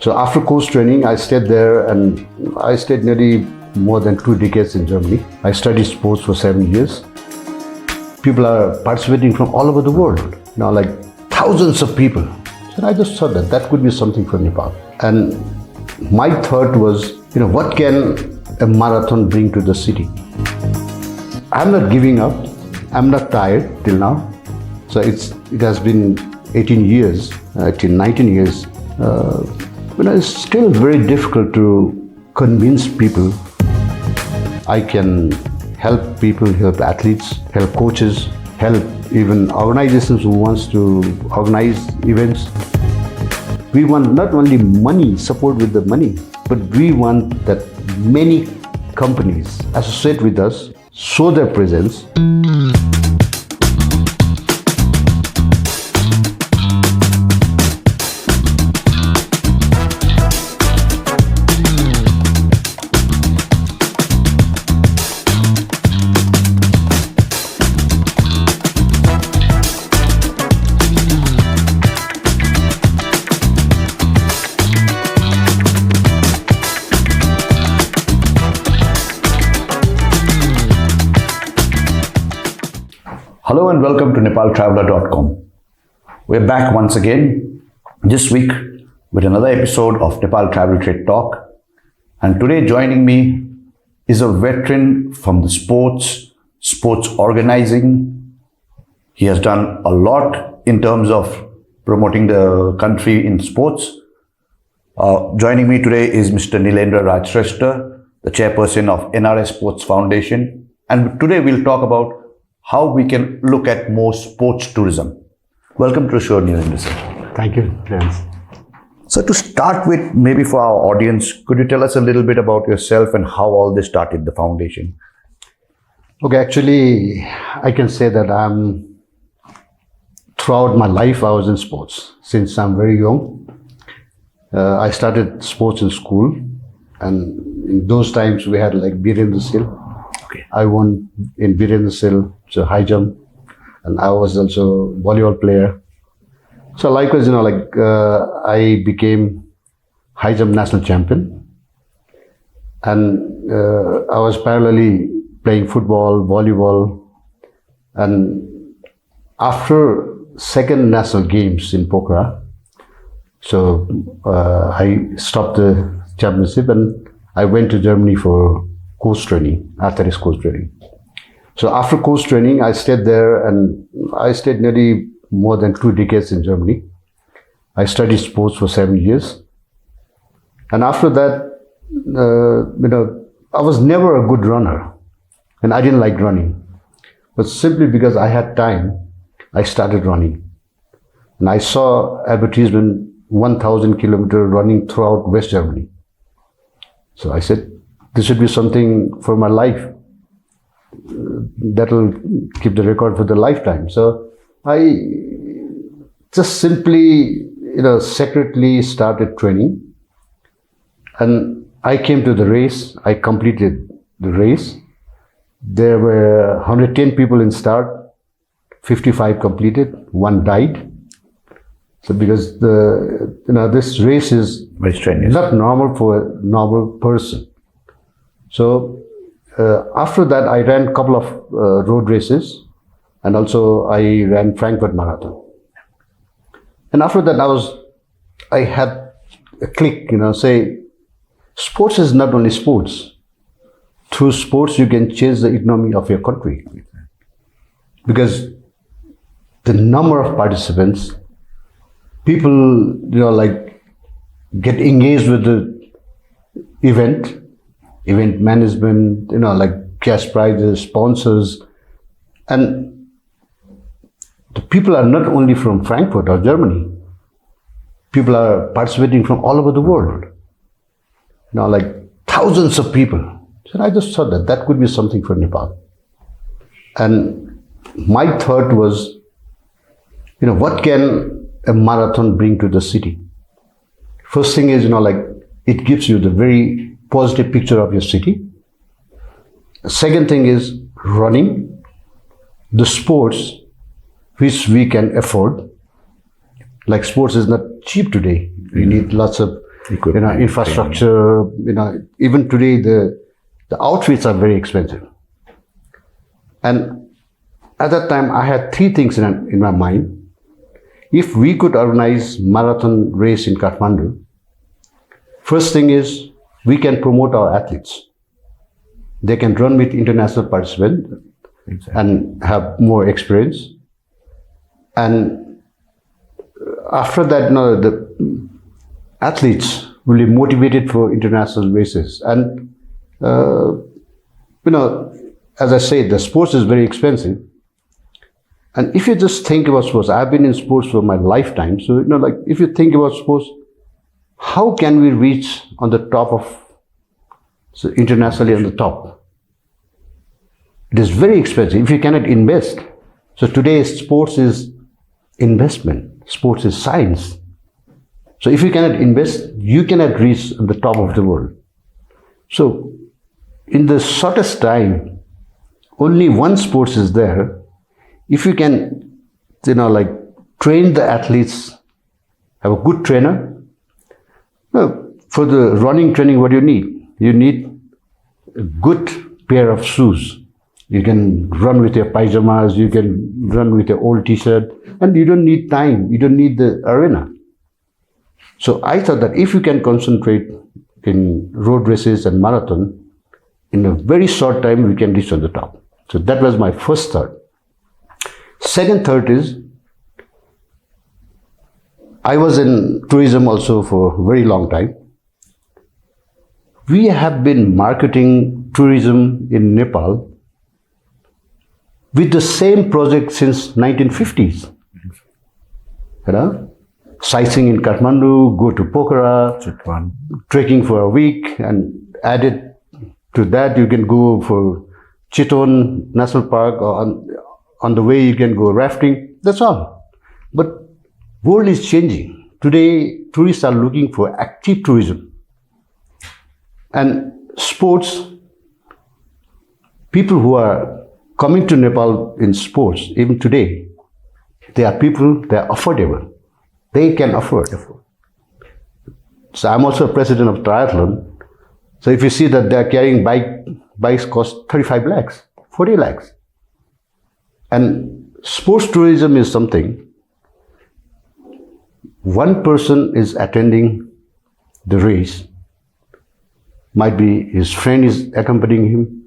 So after course training, I stayed there and I stayed nearly more than 2 decades in Germany. I studied sports for 7 years. People are participating from all over the world, like thousands of people. So I just thought that could be something for Nepal. And my thought was, what can a marathon bring to the city? I'm not giving up. I'm not tired till now. So it has been 19 years. It's still very difficult to convince people. I can help people, help athletes, help coaches, help even organizations who wants to organize events. We want not only money, support with the money, but we want that many companies associate with us, show their presence. Hello and welcome to NepalTraveler.com. We're back once again this week with another episode of Nepal Travel Trade Talk. And today joining me is a veteran from the sports organizing. He has done a lot in terms of promoting the country in sports. Joining me today is Mr. Nilendra Raj Shrestha, the chairperson of NRS Sports Foundation. And today we'll talk about how we can look at more sports tourism. Welcome to the show, Nilendra sir. Thank you, friends. So to start with, maybe for our audience, could you tell us a little bit about yourself and how all this started, the foundation? Okay, actually, I can say that throughout my life, I was in sports. Since I'm very young, I started sports in school. And in those times, we had like Virendra Sil. Okay. I won in Virendra Sil, so high jump, and I was also volleyball player. So likewise, I became high jump national champion, and I was parallelly playing football, volleyball, and after second national games in Pokhara, so I stopped the championship and I went to Germany for course training, athletics course training. So after course training, I stayed there and I stayed nearly more than 2 decades in Germany. I studied sports for 7 years. And after that, I was never a good runner and I didn't like running. But simply because I had time, I started running. And I saw advertisement 1,000 kilometer running throughout West Germany. So I said, this should be something for my life that will keep the record for the lifetime. So I just simply, secretly started training. And I came to the race. I completed the race. There were 110 people in start, 55 completed, 1 died. So because this race is very strenuous, not normal for a normal person. So after that, I ran a couple of road races, and also I ran Frankfurt Marathon. And after that, I had a click, say, sports is not only sports. Through sports, you can change the economy of your country. Because the number of participants, people, get engaged with the event management, cash prizes, sponsors. And the people are not only from Frankfurt or Germany. People are participating from all over the world. Thousands of people. So I just thought that could be something for Nepal. And my thought was, what can a marathon bring to the city? First thing is, it gives you the very positive picture of your city. The second thing is running, the sports which we can afford. Like sports is not cheap today. We need lots of Equipment, infrastructure. Even today the outfits are very expensive. And at that time, I had three things in my mind. If we could organize marathon race in Kathmandu, first thing is we can promote our athletes. They can run with international participants and have more experience. And after that, the athletes will be motivated for international races. And as I say, the sports is very expensive. And if you just think about sports, I've been in sports for my lifetime. So, if you think about sports, how can we reach on the top internationally on the top? It is very expensive if you cannot invest. So today, sports is investment. Sports is science. So if you cannot invest, you cannot reach on the top of the world. So in the shortest time, only one sports is there. If you can, train the athletes, have a good trainer. For the running training, what do you need? You need a good pair of shoes. You can run with your pajamas, you can run with your old t-shirt, and you don't need time, you don't need the arena. So I thought that if you can concentrate in road races and marathon, in a very short time, we can reach on the top. So that was my first thought. Second thought is, I was in tourism also for a very long time. We have been marketing tourism in Nepal with the same project since 1950s. Sightseeing in Kathmandu, go to Pokhara, trekking for a week, and added to that you can go for Chiton National Park, or on the way you can go rafting. That's all. But world is changing. Today, tourists are looking for active tourism. And sports, people who are coming to Nepal in sports, even today, they are affordable. They can afford. So I'm also a president of triathlon. So if you see that they are carrying bikes cost 35 lakhs, 40 lakhs. And sports tourism is something, one person is attending the race, might be his friend is accompanying him,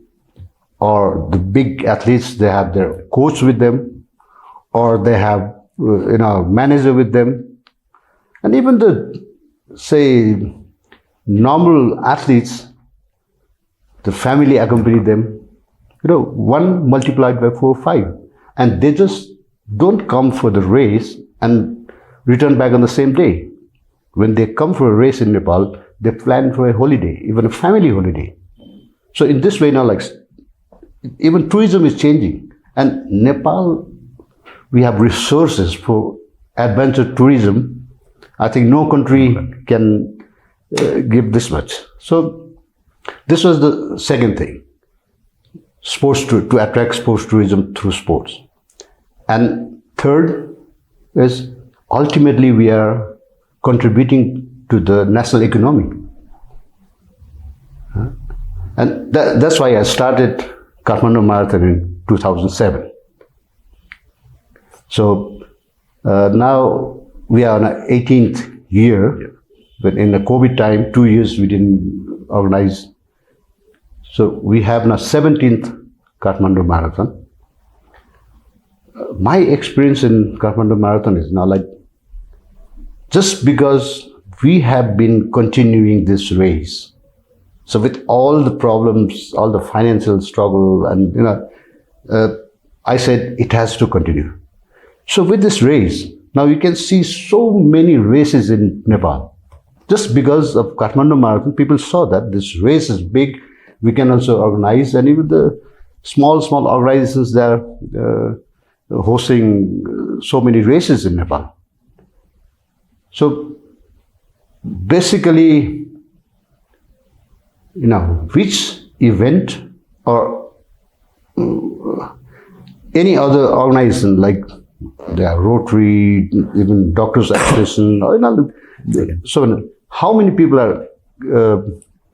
or the big athletes, they have their coach with them, or they have manager with them. And even the, say, normal athletes, the family accompany them, 1 multiplied by 4, 5. And they just don't come for the race and return back on the same day. When they come for a race in Nepal, they plan for a holiday, even a family holiday. So in this way now, even tourism is changing. And Nepal, we have resources for adventure tourism. I think no country can give this much. So this was the second thing, sports to attract sports tourism through sports. And third is ultimately we are contributing to the national economy. And that's why I started Kathmandu Marathon in 2007. So now we are on our 18th year, but in the COVID time, 2 years we didn't organize. So we have now 17th Kathmandu Marathon. My experience in Kathmandu Marathon is now just because we have been continuing this race. So with all the problems, all the financial struggle, and I said it has to continue. So with this race, now you can see so many races in Nepal. Just because of Kathmandu Marathon, people saw that this race is big, we can also organize, and even the small organizations that are hosting so many races in Nepal. So basically, which event or any other organization like the Rotary, even Doctors Association, so how many people are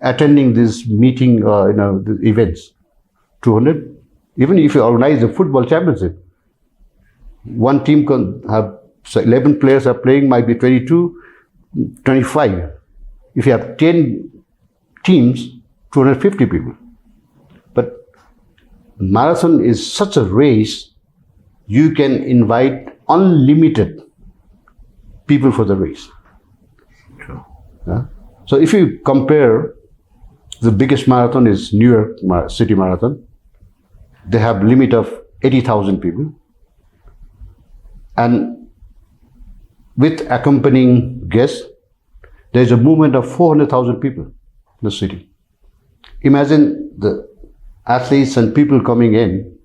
attending this meeting, the events? 200. Even if you organize a football championship, one team can have 11 players are playing, might be 22, 25. If you have 10 teams, 250 people. But marathon is such a race, you can invite unlimited people for the race. True. So if you compare, the biggest marathon is New York City Marathon. They have limit of 80,000 people. And with accompanying guests, there is a movement of 400,000 people in the city. Imagine the athletes and people coming in,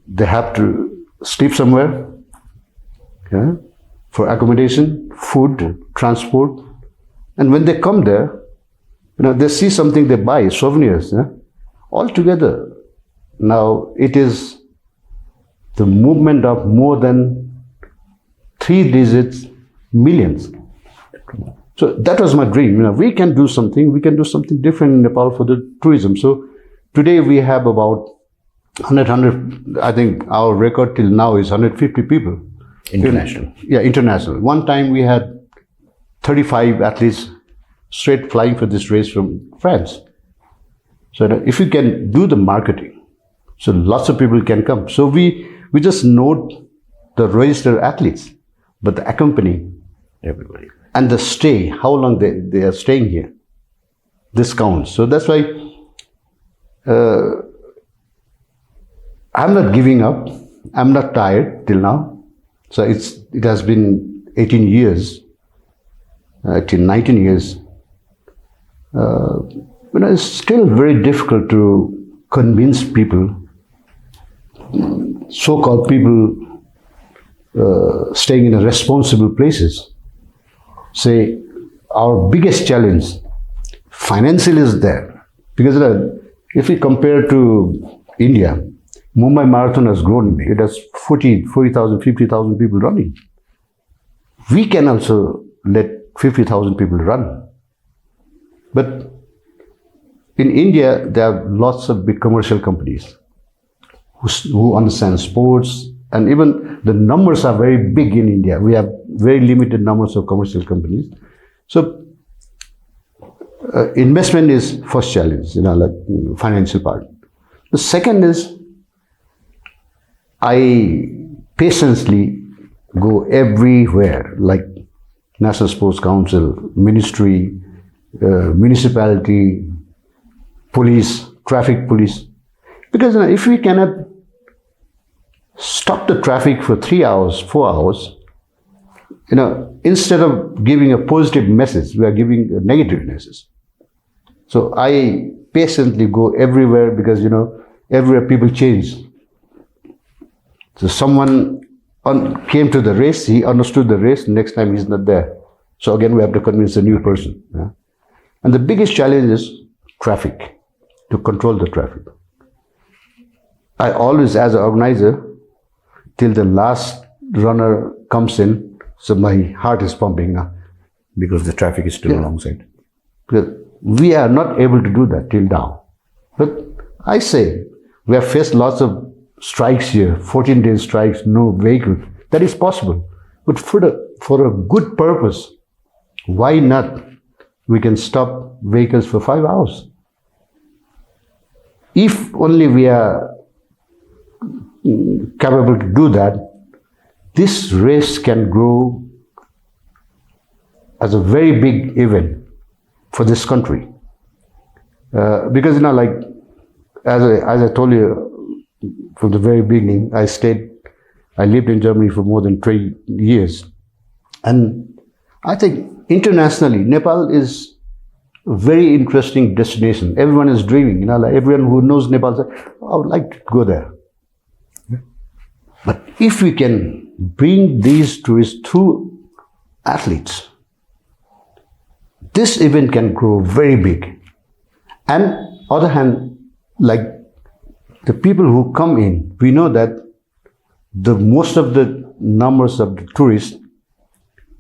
they have to sleep somewhere, for accommodation, food, transport. And when they come there, they see something, they buy souvenirs. All together, now it is the movement of more than 3 digits millions. So that was my dream. We can do something. We can do something different in Nepal for the tourism. So today we have about 100. I think our record till now is 150 people. International. International. One time we had 35 athletes straight flying for this race from France. So if you can do the marketing, so lots of people can come. So we just note the registered athletes, but the accompanying Everybody. and the stay, how long they are staying here, this counts. So that's why I'm not giving up. I'm not tired till now. So it has been 18 years, 19 years. It's still very difficult to convince people, so-called people staying in responsible places. Say, our biggest challenge, financial is there. Because if we compare to India, Mumbai Marathon has grown. It has 40,000, 50,000 people running. We can also let 50,000 people run. But in India, there are lots of big commercial companies who understand sports, and even the numbers are very big in India. We have very limited numbers of commercial companies. So investment is first challenge, like financial part. The second is, I patiently go everywhere, like National Sports Council, ministry, municipality, police, traffic police. Because if we cannot stop the traffic for 3 hours, 4 hours, instead of giving a positive message, we are giving a negative message. So I patiently go everywhere because, everywhere people change. So someone came to the race, he understood the race, next time he's not there. So again, we have to convince a new person. And the biggest challenge is traffic, to control the traffic. I always, as an organizer, till the last runner comes in, so my heart is pumping now. Because the traffic is still alongside. Because we are not able to do that till now. But I say, we have faced lots of strikes here, 14-day strikes, no vehicle. That is possible. But for a good purpose, why not? We can stop vehicles for 5 hours. If only we are capable to do that, this race can grow as a very big event for this country. Because, as I told you from the very beginning, I lived in Germany for more than 3 years. And I think internationally, Nepal is a very interesting destination. Everyone is dreaming, everyone who knows Nepal says, I would like to go there. But if we can bring these tourists through athletes, this event can grow very big. And other hand, like the people who come in, we know that most of the numbers of the tourists,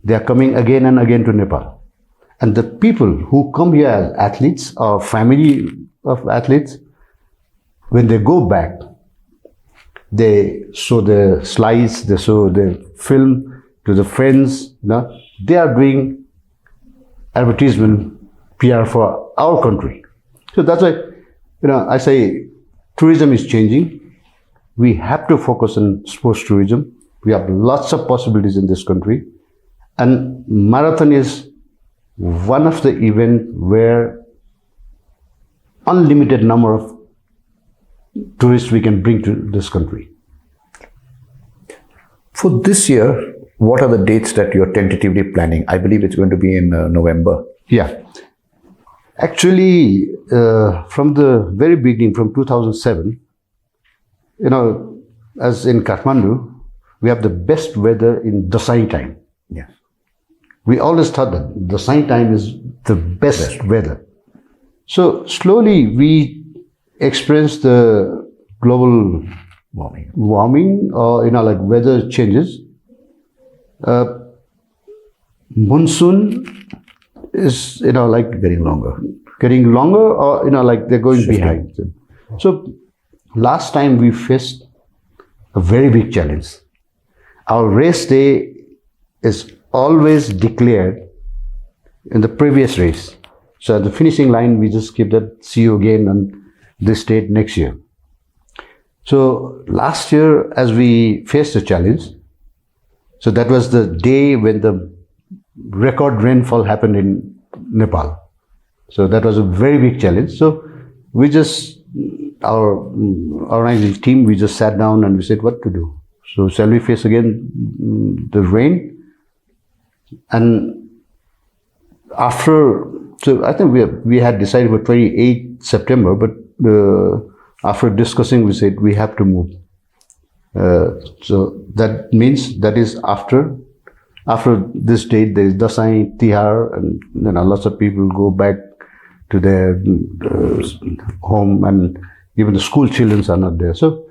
they are coming again and again to Nepal. And the people who come here as athletes or family of athletes, when they go back, they show the slides, they show the film to the friends. They are doing advertisement PR for our country. So that's why, I say tourism is changing. We have to focus on sports tourism. We have lots of possibilities in this country. And marathon is one of the events where unlimited number of tourists we can bring to this country. For this year, what are the dates that you're tentatively planning? I believe it's going to be in November. Yeah. Actually, from the very beginning, from 2007, as in Kathmandu, we have the best weather in Dasai time. Yeah. We always thought that Dasai time is the best weather. So slowly we experienced the global warming or like weather changes. Monsoon is like Getting longer. or like they're going behind. So last time we faced a very big challenge. Our race day is always declared in the previous race. So at the finishing line, we just keep that, see you again on this date next year. So last year, as we faced the challenge, so that was the day when the record rainfall happened in Nepal. So that was a very big challenge. So we just, our organizing team, we just sat down and we said what to do. So shall we face again the rain? And after, so I think we had decided for 28 September, but after discussing, we said we have to move. So that means that is after this date, there is Dasai, Tihar, and lots of people go back to their home, and even the school children are not there. So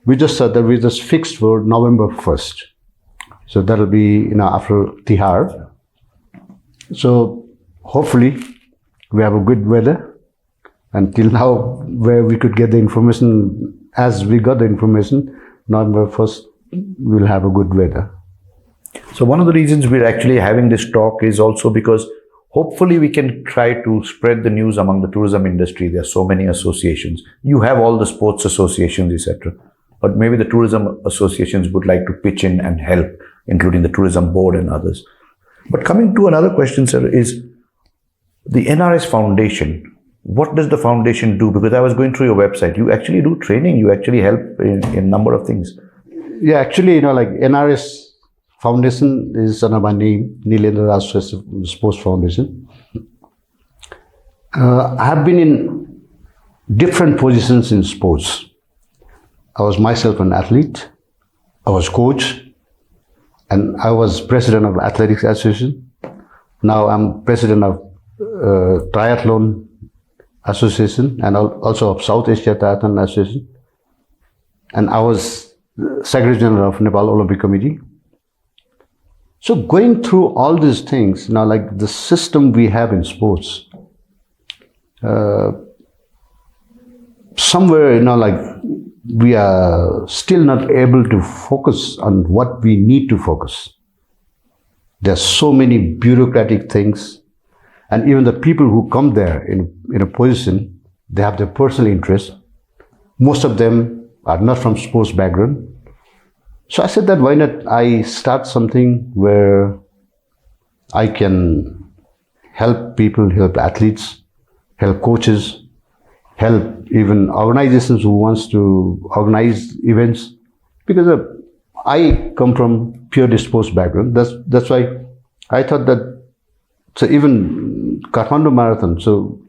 we just said that we just fixed for November 1st. So that'll be after Tihar. So hopefully we have a good weather. Until now, where we could get the information, as we got the information, November 1st, we'll have a good weather. So one of the reasons we're actually having this talk is also because hopefully we can try to spread the news among the tourism industry. There are so many associations. You have all the sports associations, etc. But maybe the tourism associations would like to pitch in and help, including the tourism board and others. But coming to another question, sir, is the NRS Foundation. What does the foundation do? Because I was going through your website. You actually do training. You actually help in a number of things. Yeah, actually, like NRS Foundation is under my name, Nilendra Raj Shrestha Sports Foundation. I have been in different positions in sports. I was myself an athlete. I was coach, and I was president of Athletics Association. Now I'm president of Triathlon Association and also of South Asia Triathlon Association. And I was Secretary General of Nepal Olympic Committee. So going through all these things, like the system we have in sports, somewhere, like we are still not able to focus on what we need to focus. There's so many bureaucratic things, and even the people who come there in a position, they have their personal interest. Most of them are not from sports background. So I said that why not I start something where I can help people, help athletes, help coaches, help even organizations who wants to organize events. Because I come from purely sports background. That's why I thought that, so even Kathmandu Marathon, so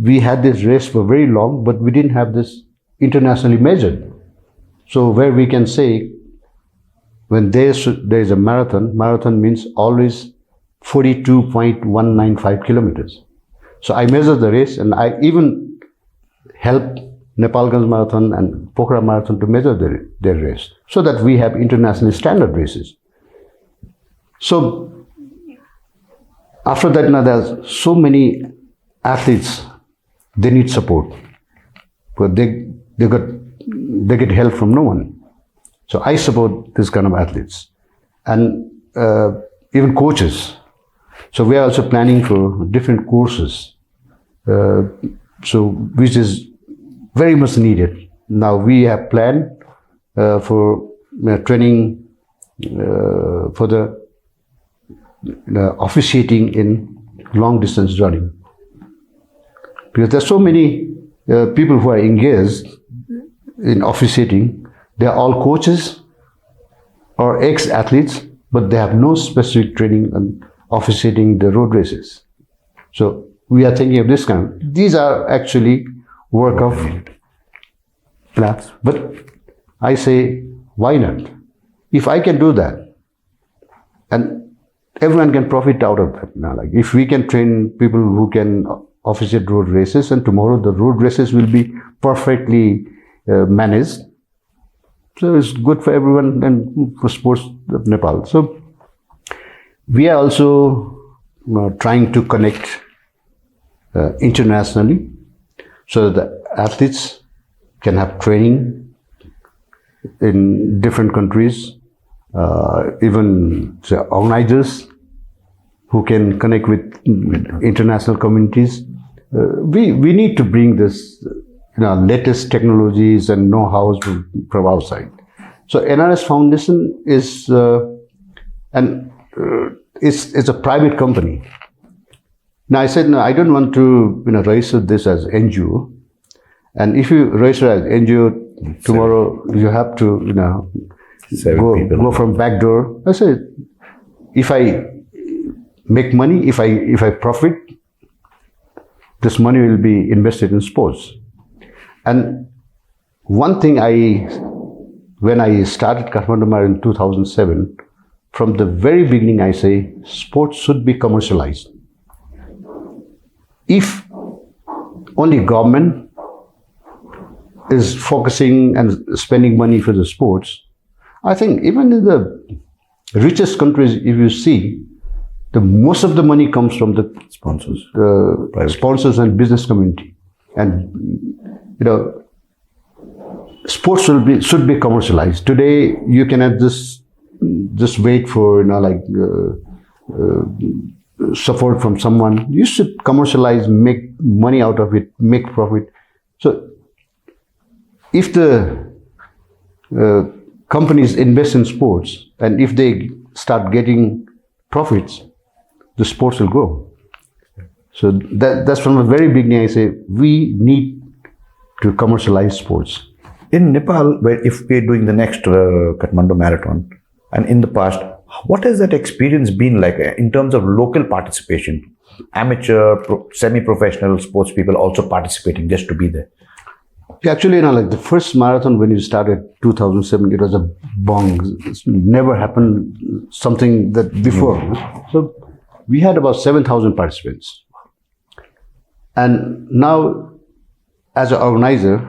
we had this race for very long, but we didn't have this internationally measured. So where we can say, when there is a marathon means always 42.195 kilometers. So I measure the race, and I even help Nepalganj Marathon and Pokhara Marathon to measure their race, so that we have internationally standard races. So After that, now there's so many athletes, they need support, but they get help from no one. So I support this kind of athletes, and even coaches. So we are also planning for different courses, so which is very much needed. Now we have planned for training for the officiating in long distance running, because there's so many people who are engaged in officiating. They are all coaches or ex-athletes, but they have no specific training on officiating the road races. So we are thinking of this kind. These are actually work of plans. But I say, why not? If I can do that, and everyone can profit out of that. Now, like if we can train people who can officiate road races, and tomorrow the road races will be perfectly managed. So it's good for everyone and for sports of Nepal. So we are also trying to connect internationally, so that the athletes can have training in different countries, even say, organizers who can connect with international communities. We need to bring this latest technologies and know-hows from outside. So NRS Foundation is it's a private company. Now I said, no, I don't want to register this as NGO. And if you register as NGO, tomorrow you have to go from back door. I said, if I make money, if I profit, this money will be invested in sports. And one thing when I started Kathmandu Marathon in 2007, from the very beginning I say, sports should be commercialized. If only government is focusing and spending money for the sports, I think even in the richest countries, if you see, the most of the money comes from the sponsors and business community. And sports should be commercialized. Today you cannot just wait for support from someone. You should commercialize, make money out of it, make profit. So if the companies invest in sports, and if they start getting profits, the sports will grow. So that's from the very beginning I say, we need to commercialize sports. In Nepal, if we're doing the next Kathmandu Marathon, and in the past, what has that experience been like in terms of local participation? Amateur, semi-professional sports people also participating just to be there. Yeah, actually, like the first marathon when you started 2007, it was a bong. It's never happened something that before. So we had about 7,000 participants. And now, as an organizer,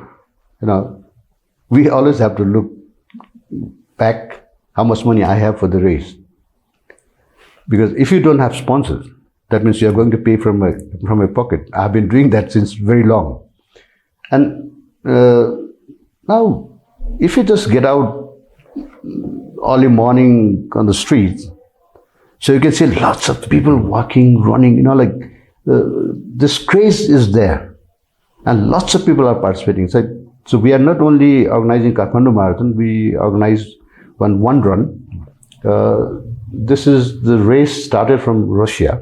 we always have to look back how much money I have for the race. Because if you don't have sponsors, that means you're going to pay from my pocket. I've been doing that since very long. And now, if you just get out early morning on the streets, so you can see lots of people walking, running, this craze is there. And lots of people are participating. So we are not only organizing Kathmandu Marathon, we organize one run. This is the race started from Russia.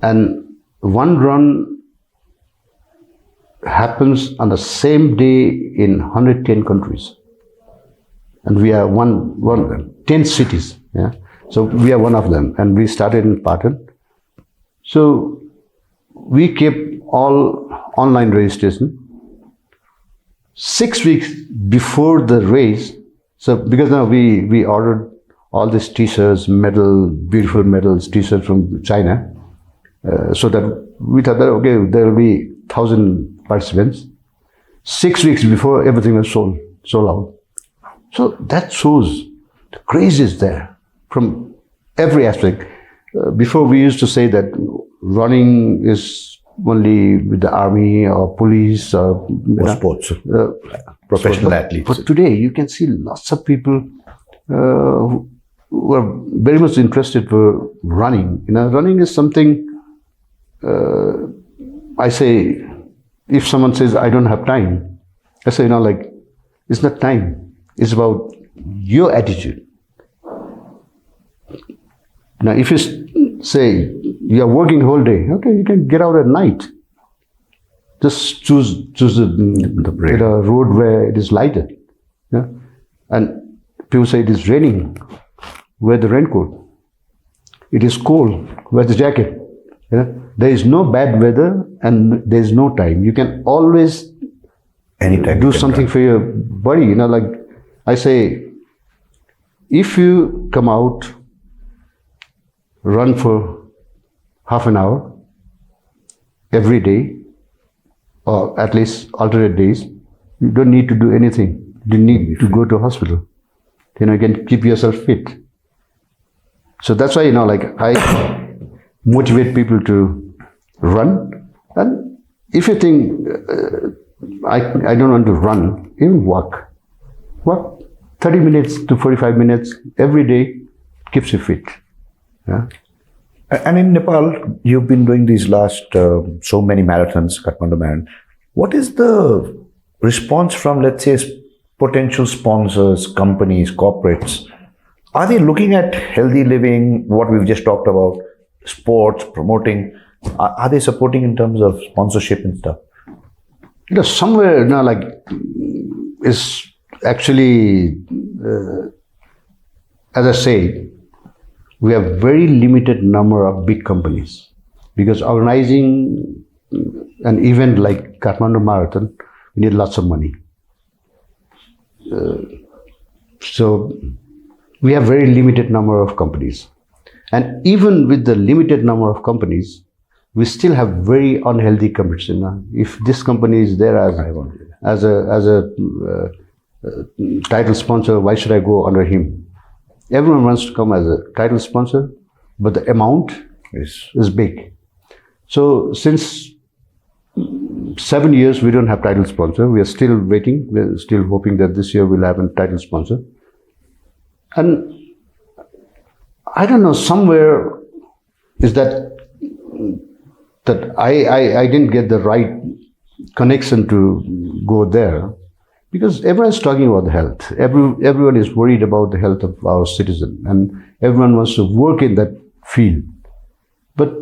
And one run happens on the same day in 110 countries. And we are 10 cities. Yeah? So we are one of them. And we started in Patan. So we kept all online registration. 6 weeks before the race, so because now we ordered all these t-shirts, beautiful medals, t-shirts from China, so that we thought that, okay, there will be 1,000 participants. 6 weeks before, everything was sold out. So that shows the craze is there from every aspect. before we used to say that running is only with the army or police or Sports, professional athletes. But today you can see lots of people who are very much interested for running. Running is something. I say, if someone says I don't have time, I say, it's not time. It's about your attitude. Now, if you say you are working whole day, okay, you can get out at night. Just choose the road where it is lighter. Yeah? And people say it is raining, wear the raincoat. It is cold, wear the jacket. Yeah? There is no bad weather and there is no time. You can always Anytime do something for your body. Like I say, if you come out, run for half an hour every day, or at least alternate days, you don't need to do anything. You need to go to hospital. You can keep yourself fit. So that's why, I motivate people to run. And if you think, I don't want to run, even walk. Walk 30 minutes to 45 minutes every day keeps you fit. Yeah. And in Nepal, you've been doing these last so many marathons, Kathmandu Marathon. What is the response from, let's say, potential sponsors, companies, corporates? Are they looking at healthy living, what we've just talked about, sports, promoting? Are they supporting in terms of sponsorship and stuff? Somewhere is actually, as I say, we have very limited number of big companies, because organizing an event like Kathmandu Marathon, we need lots of money. So we have very limited number of companies, and even with the limited number of companies, we still have very unhealthy competition. If this company is there as a title sponsor, why should I go under him? Everyone wants to come as a title sponsor, but the amount is big. So since 7 years, we don't have title sponsor. We are still waiting. We are still hoping that this year we'll have a title sponsor. And I don't know, somewhere is that I didn't get the right connection to go there, because everyone's talking about health. Everyone is worried about the health of our citizen, and everyone wants to work in that field. But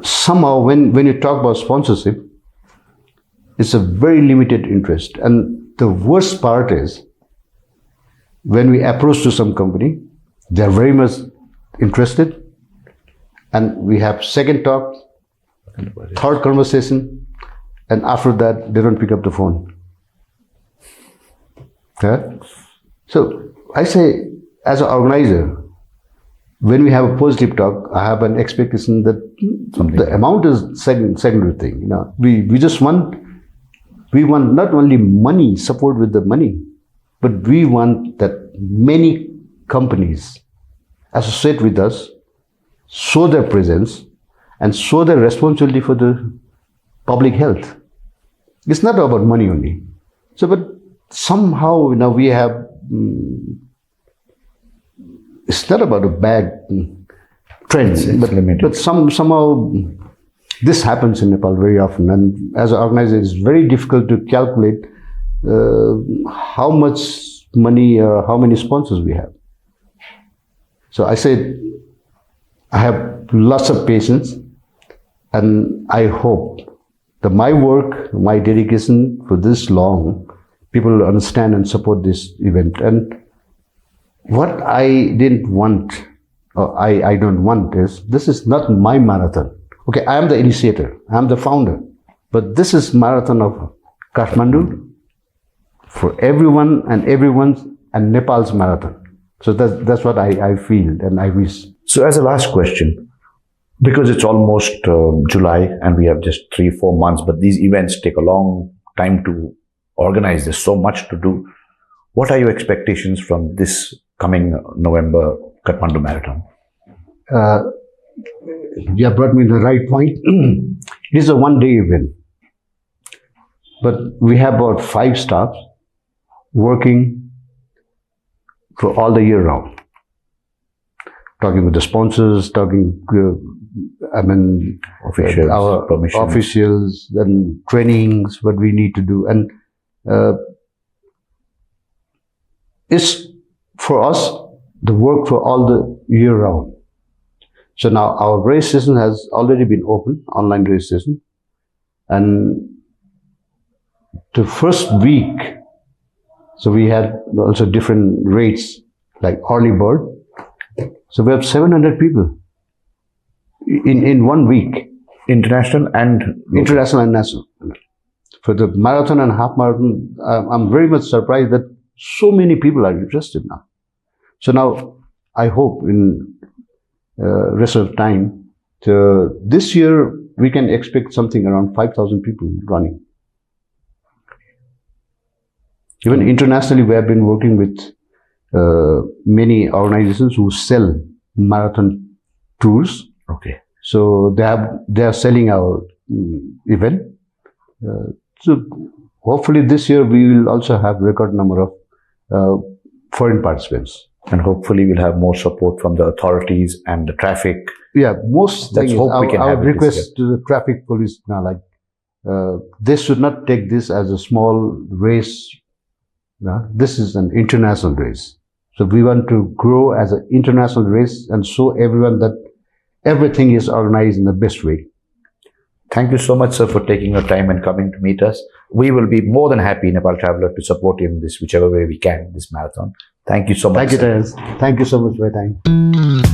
somehow when you talk about sponsorship, it's a very limited interest. And the worst part is, when we approach to some company, they're very much interested, and we have second talk, third conversation, and after that they don't pick up the phone. Yeah? So I say, as an organizer, when we have a positive talk, I have an expectation that the amount is secondary thing. We just want not only money, support with the money, but we want that many companies associate with us, show their presence, and show their responsibility for the public health. It's not about money only. So, but somehow, we have, it's not about a bad trend, but somehow this happens in Nepal very often. And as an organizer, it's very difficult to calculate how much money or how many sponsors we have. So I said, I have lots of patience, and I hope that my work, my dedication for this long, people will understand and support this event. And what I didn't want, or I don't want, is this is not my marathon. Okay, I am the initiator, I am the founder, but this is marathon of Kathmandu for everyone and Nepal's marathon. So that's what I feel and I wish. So as a last question, because it's almost July and we have just 3-4 months, but these events take a long time to organize. There's so much to do. What are your expectations from this coming November Kathmandu Marathon? you have brought me the right point. It is a one-day event, but we have about 5 staff working for all the year round. Talking with the sponsors, Officials, our permissions. officials, then trainings, what we need to do, and it's for us the work for all the year round. So now our race season has already been open, online race season, and the first week, so we had also different rates like early bird. So we have 700 people in 1 week. International and International and national. For the marathon and half marathon, I'm very much surprised that so many people are interested now. So now I hope in rest of time, this year we can expect something around 5,000 people running. Even internationally, we have been working with many organizations who sell marathon tours. okay. So they are selling our event. So hopefully this year we will also have record number of foreign participants. And hopefully we'll have more support from the authorities and the traffic. Yeah, most Let's things. hope we can I have would it this request to the traffic police now, like they should not take this as a small race. This is an international race. So we want to grow as an international race and show everyone that everything is organized in the best way. Thank you so much, sir, for taking your time and coming to meet us. We will be more than happy, Nepal Traveler, to support you in this whichever way we can, this marathon. Thank you so much. Thank you, Terence. Thank you so much for your time.